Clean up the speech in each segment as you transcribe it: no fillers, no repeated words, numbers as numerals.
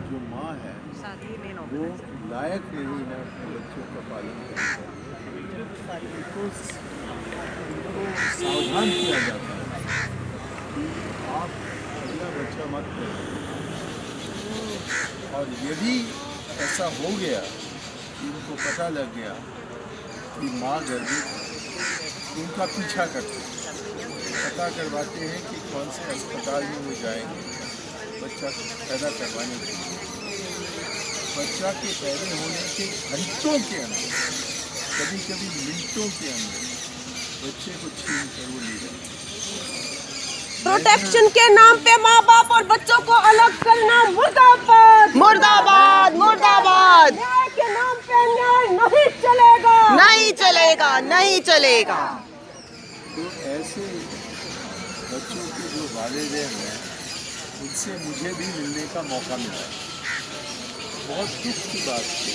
जो माँ है वो लायक नहीं है अपने बच्चों का पालन करने के लिए, उनको सावधान किया जाता है कि आप पहला बच्चा मत करें। और यदि ऐसा हो गया कि उनको पता लग गया कि माँ गर्भित है, तो उनका पीछा करते हैं, पता करवाते हैं कि कौन से अस्पताल में वो जाएंगे बच्चा पैदा करवाने के लिए। बच्चा के पैदा होने के घंटों के अंदर, कभी कभी मिनटों के अंदर बच्चे को छीन कर वो ले जाते हैं। प्रोटेक्शन के नाम पे माँ बाप और बच्चों को अलग करना मुर्दाबाद, मुर्दाबाद, मुर्दाबाद। न्याय के नाम पे न्याय नहीं चलेगा, नहीं चलेगा, नहीं चलेगा। तो ऐसे बच्चों के जो वालिदैन हैं उनसे मुझे भी मिलने का मौका मिला। बहुत दुख की बात थी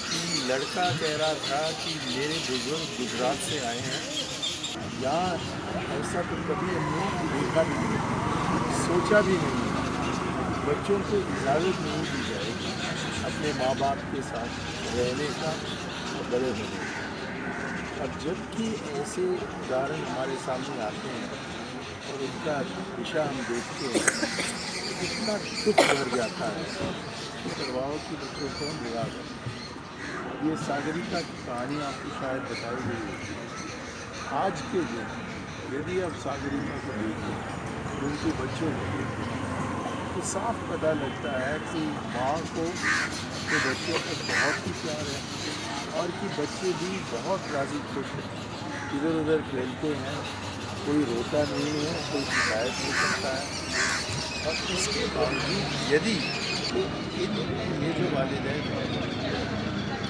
कि लड़का कह रहा था कि मेरे बुजुर्ग गुजरात से आए हैं, यहाँ ऐसा तो कभी हमने देखा भी नहीं, सोचा भी नहीं। बच्चों को इजाज़त नहीं दी जाएगी अपने माँ बाप के साथ रहने का और बड़े होने का। अब जबकि ऐसे उदाहरण हमारे सामने आते हैं और उनका दिशा हम देखते हैं, कितना दुख भर जाता है। करवाओ कि बच्चों को निगाह करें। ये सागरिका की कहानी आपको शायद बताई गई होगी। आज के दिन यदि आप सागरिका को देखें, उनके बच्चों को देखें, तो साफ पता लगता है कि माँ को अपने बच्चों पर बहुत ही प्यार है और कि बच्चे भी बहुत राज़ी खुश हैं, इधर उधर खेलते हैं, कोई रोता नहीं है, कोई शिकायत नहीं करता है। और इसके बावजूद यदि तो ये जो वालिदैन हैं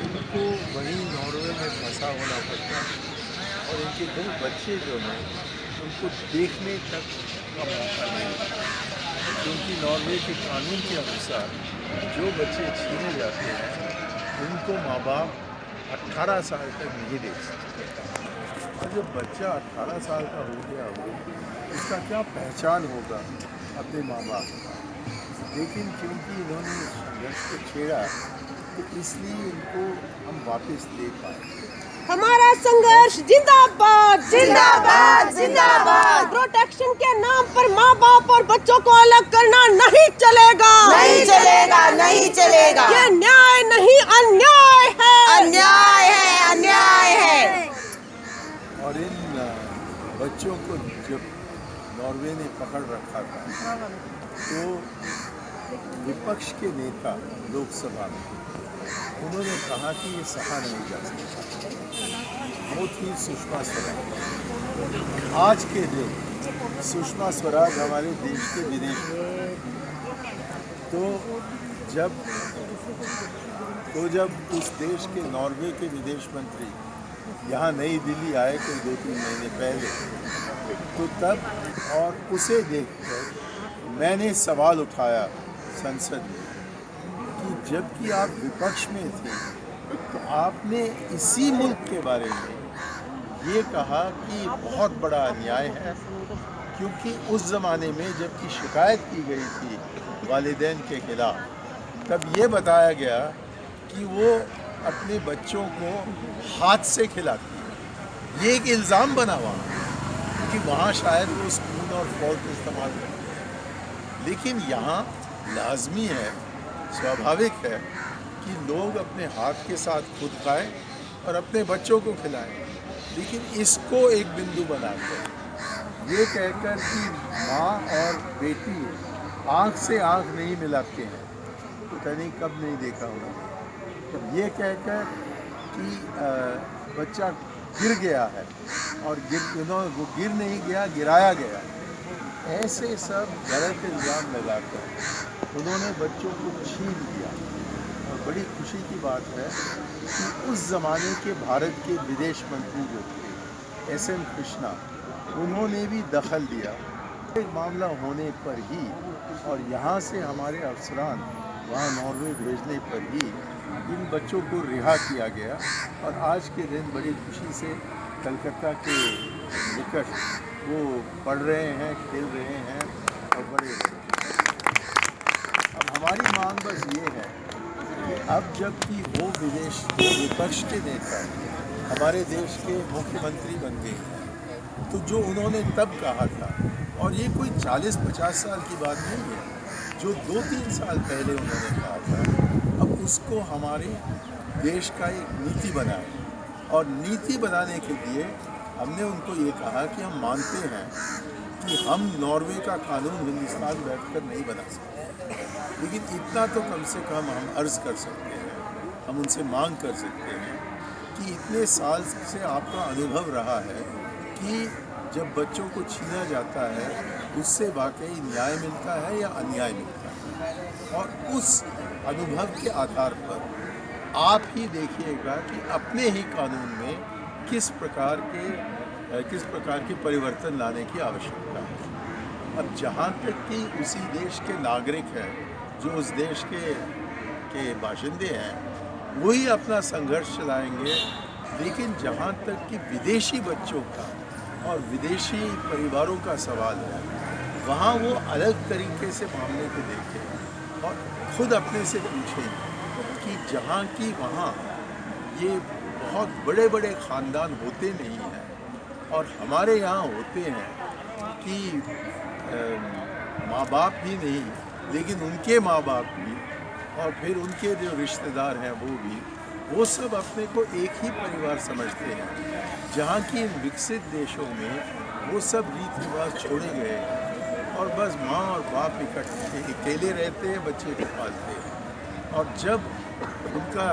इनको वहीं नॉर्वे में फंसा होना पड़ता है और इनके दो बच्चे जो हैं उनको देखने तक का मौका नहीं मिलता, क्योंकि नॉर्वे के कानून के अनुसार जो बच्चे छीने जाते हैं उनको माँ बाप 18 साल तक नहीं देख सकते। और जब बच्चा 18 साल का हो गया हो, उसका क्या पहचान होगा अपने माँ बाप का। लेकिन क्योंकि इन्होंने संघर्ष को छेड़ा तो इसलिए इनको हम वापस ले पाए। हमारा संघर्ष जिंदाबाद, जिंदाबाद, जिंदाबाद। प्रोटेक्शन के नाम पर माँ बाप और बच्चों को अलग करना नहीं चलेगा, नहीं चलेगा, नहीं चलेगा। ये न्याय नहीं अन्याय है, अन्याय है, अन्याय है। और इन बच्चों को जब नॉर्वे ने पकड़ रखा था तो विपक्ष के नेता लोकसभा में उन्होंने कहा कि ये सहा नहीं जा सकता। वो थी सुषमा स्वराज। आज के दिन सुषमा स्वराज हमारे देश के विदेश मंत्री। तो जब उस देश के नॉर्वे के विदेश मंत्री यहाँ नई दिल्ली आए कोई 2-3 महीने पहले, तो तब और उसे देखकर मैंने सवाल उठाया संसद में कि जबकि आप विपक्ष में थे तो आपने इसी मुल्क के बारे में ये कहा कि बहुत बड़ा अन्याय है, क्योंकि उस ज़माने में जबकि शिकायत की गई थी वालिदैन के खिलाफ, तब ये बताया गया कि वो अपने बच्चों को हाथ से खिलाती है। ये एक इल्ज़ाम बना हुआ कि वहाँ शायद वो स्पून और फोर्क इस्तेमाल करते। लेकिन यहाँ लाजमी है, स्वाभाविक है कि लोग अपने हाथ के साथ खुद खाएं और अपने बच्चों को खिलाएं। लेकिन इसको एक बिंदु बनाकर ये कहकर कि माँ और बेटी आँख से आँख नहीं मिलाते हैं, तो कहीं कब नहीं देखा होगा। तो ये कहकर कि बच्चा गिर गया है और वो गिर नहीं गया, गिराया गया, ऐसे सब गलत इल्ज़ाम लगाकर उन्होंने बच्चों को छीन लिया। और बड़ी खुशी की बात है कि उस ज़माने के भारत के विदेश मंत्री जो थे SM कृष्णा, उन्होंने भी दखल दिया एक मामला होने पर ही, और यहाँ से हमारे अफसरान वहाँ नॉर्वे भेजने पर ही इन बच्चों को रिहा किया गया। और आज के दिन बड़ी खुशी से कलकत्ता के निकट वो पढ़ रहे हैं, खेल रहे हैं और बड़े बड़े। अब हमारी मांग बस ये है कि अब जबकि वो विपक्ष के नेता हमारे देश के मुख्यमंत्री बन गए हैं, तो जो उन्होंने तब कहा था, और ये कोई 40-50 साल की बात नहीं है, जो 2-3 साल पहले उन्होंने कहा था, अब उसको हमारे देश का एक नीति बनाए। और नीति बनाने के लिए हमने उनको ये कहा कि हम मानते हैं कि हम नॉर्वे का कानून हिंदुस्तान बैठकर नहीं बना सकते, लेकिन इतना तो कम से कम हम अर्ज़ कर सकते हैं, हम उनसे मांग कर सकते हैं कि इतने साल से आपका अनुभव रहा है कि जब बच्चों को छीना जाता है उससे वाकई न्याय मिलता है या अन्याय मिलता है, और उस अनुभव के आधार पर आप ही देखिएगा कि अपने ही कानून में किस प्रकार के परिवर्तन लाने की आवश्यकता है। अब जहाँ तक कि उसी देश के नागरिक हैं, जो उस देश के बाशिंदे हैं, वही अपना संघर्ष चलाएंगे, लेकिन जहाँ तक कि विदेशी बच्चों का और विदेशी परिवारों का सवाल है, वहाँ वो अलग तरीके से मामले को देखें और खुद अपने से पूछें कि जहाँ की वहाँ ये बहुत बड़े बड़े ख़ानदान होते नहीं हैं, और हमारे यहाँ होते हैं कि माँ बाप ही नहीं, लेकिन उनके माँ बाप भी, और फिर उनके जो रिश्तेदार हैं वो सब अपने को एक ही परिवार समझते हैं। जहाँ की इन विकसित देशों में वो सब रीति रिवाज छोड़े गए हैं, और बस माँ और बाप इकट्ठे अकेले रहते हैं, बच्चे को पालते हैं, और जब उनका